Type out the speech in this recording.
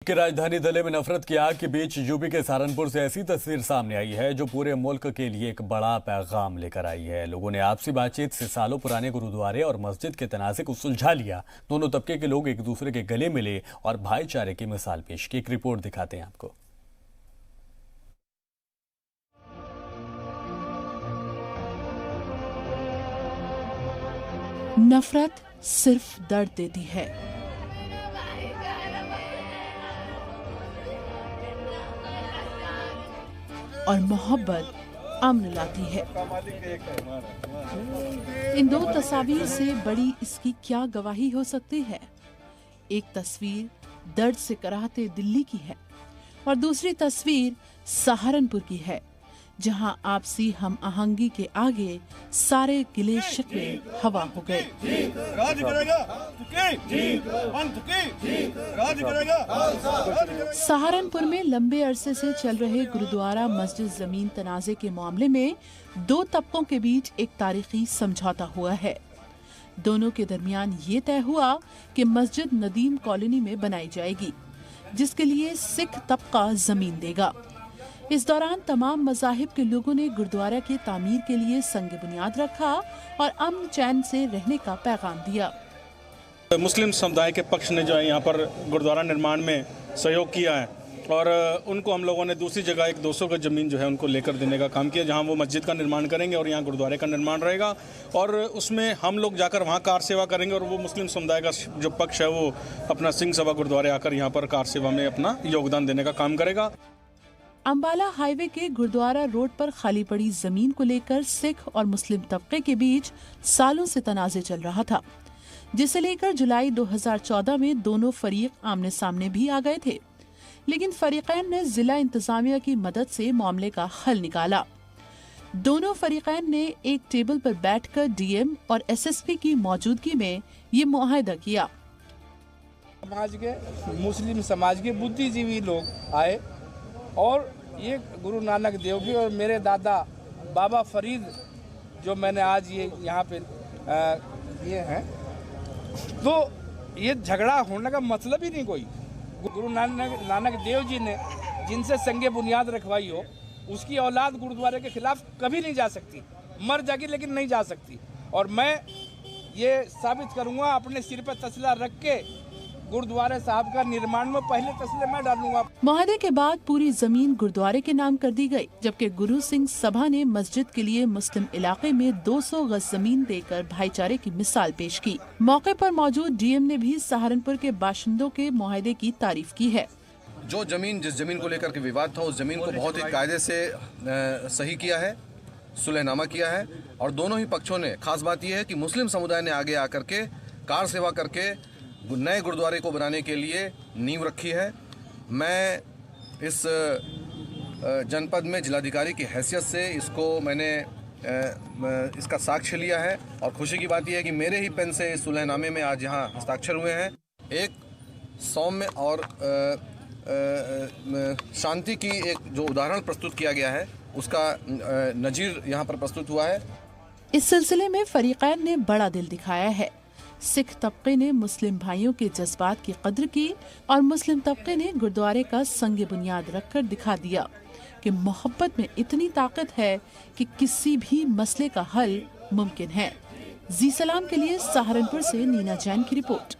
की राजधानी दिल्ली में नफरत की आग के बीच यूपी के सहारनपुर से ऐसी तस्वीर सामने आई है जो पूरे मुल्क के लिए एक बड़ा पैगाम लेकर आई है। लोगों ने आपसी बातचीत से सालों पुराने गुरुद्वारे और मस्जिद के तनाज़े को सुलझा लिया। दोनों तबके के लोग एक दूसरे के गले मिले और भाईचारे की मिसाल पेश की। एक रिपोर्ट दिखाते हैं आपको। नफरत सिर्फ दर्द देती है, और मोहब्बत अमन लाती है। इन दो तस्वीर से बड़ी इसकी क्या गवाही हो सकती है। एक तस्वीर दर्द से कराहते दिल्ली की है और दूसरी तस्वीर सहारनपुर की है, जहां आपसी हम आहंगी के आगे सारे गिले शिकवे हवा हो गए। सहारनपुर में लंबे अरसे से चल रहे गुरुद्वारा मस्जिद जमीन तनाजे के मामले में दो तबकों के बीच एक तारीखी समझौता हुआ है। दोनों के दरमियान ये तय हुआ कि मस्जिद नदीम कॉलोनी में बनाई जाएगी, जिसके लिए सिख तबका जमीन देगा। इस दौरान तमाम मज़ाहिब के लोगों ने गुरुद्वारा के तामीर के लिए संग बुनियाद रखा और अमन चैन से रहने का पैगाम दिया। मुस्लिम समुदाय के पक्ष ने जो है यहाँ पर गुरुद्वारा निर्माण में सहयोग किया है और उनको हम लोगों ने दूसरी जगह एक 200 गज ज़मीन जो है उनको लेकर देने का काम किया, जहाँ वो मस्जिद का निर्माण करेंगे और यहाँ गुरुद्वारे का निर्माण रहेगा और उसमें हम लोग जाकर वहाँ कार सेवा करेंगे और वो मुस्लिम समुदाय का जो पक्ष है वो अपना सिंह सभा गुरुद्वारे आकर यहाँ पर कार सेवा में अपना योगदान देने का काम करेगा। अंबाला हाईवे के गुरुद्वारा रोड पर खाली पड़ी जमीन को लेकर सिख और मुस्लिम तबके के बीच सालों से तनाज़े चल रहा था, जिसे लेकर जुलाई 2014 में दोनों फरीक आमने सामने भी आ गए थे। लेकिन फरीकैन ने जिला इंतजामिया की मदद से मामले का हल निकाला। दोनों फरीकैन ने एक टेबल पर बैठकर डीएम और एसएसपी की मौजूदगी में ये मुआहदा किया। समाज के मुस्लिम समाज के बुद्धिजीवी लोग आए और ये गुरु नानक देव की और मेरे दादा बाबा फरीद जो मैंने आज ये यहाँ पे ये हैं, तो ये झगड़ा होने का मतलब ही नहीं कोई। गुरु नानक देव जी ने जिनसे संगे बुनियाद रखवाई हो, उसकी औलाद गुरुद्वारे के खिलाफ कभी नहीं जा सकती। मर जाएगी लेकिन नहीं जा सकती। और मैं ये साबित करूँगा अपने सिर पर तसला रख के, गुरुद्वारे साहब का निर्माण में पहले तस्ले मैं डालूंगा। मुआहदे के बाद पूरी जमीन गुरुद्वारे के नाम कर दी गई, जबकि गुरु सिंह सभा ने मस्जिद के लिए मुस्लिम इलाके में 200 गज जमीन देकर भाईचारे की मिसाल पेश की। मौके पर मौजूद डीएम ने भी सहारनपुर के बाशिंदों के मुआहदे की तारीफ की है। जो जमीन जिस जमीन को लेकर के विवाद था, उस जमीन को बहुत ही कायदे से सही किया है, सुलहनामा किया है और दोनों ही पक्षों ने, खास बात यह है कि मुस्लिम समुदाय ने आगे आकर के कार सेवा करके नए गुरुद्वारे को बनाने के लिए नींव रखी है। मैं इस जनपद में जिलाधिकारी की हैसियत से इसको मैंने इसका साक्ष्य लिया है और खुशी की बात यह है कि मेरे ही पेन से इस सुलहनामे में आज यहाँ हस्ताक्षर हुए हैं। एक सौम्य और शांति की एक जो उदाहरण प्रस्तुत किया गया है, उसका नज़ीर यहाँ पर प्रस्तुत हुआ है। इस सिलसिले में फरीकैन ने बड़ा दिल दिखाया है। सिख तबके ने मुस्लिम भाइयों के जज्बात की कद्र की और मुस्लिम तबके ने गुरुद्वारे का संग बुनियाद रखकर दिखा दिया कि मोहब्बत में इतनी ताकत है कि किसी भी मसले का हल मुमकिन है। जी सलाम के लिए सहारनपुर से नीना जैन की रिपोर्ट।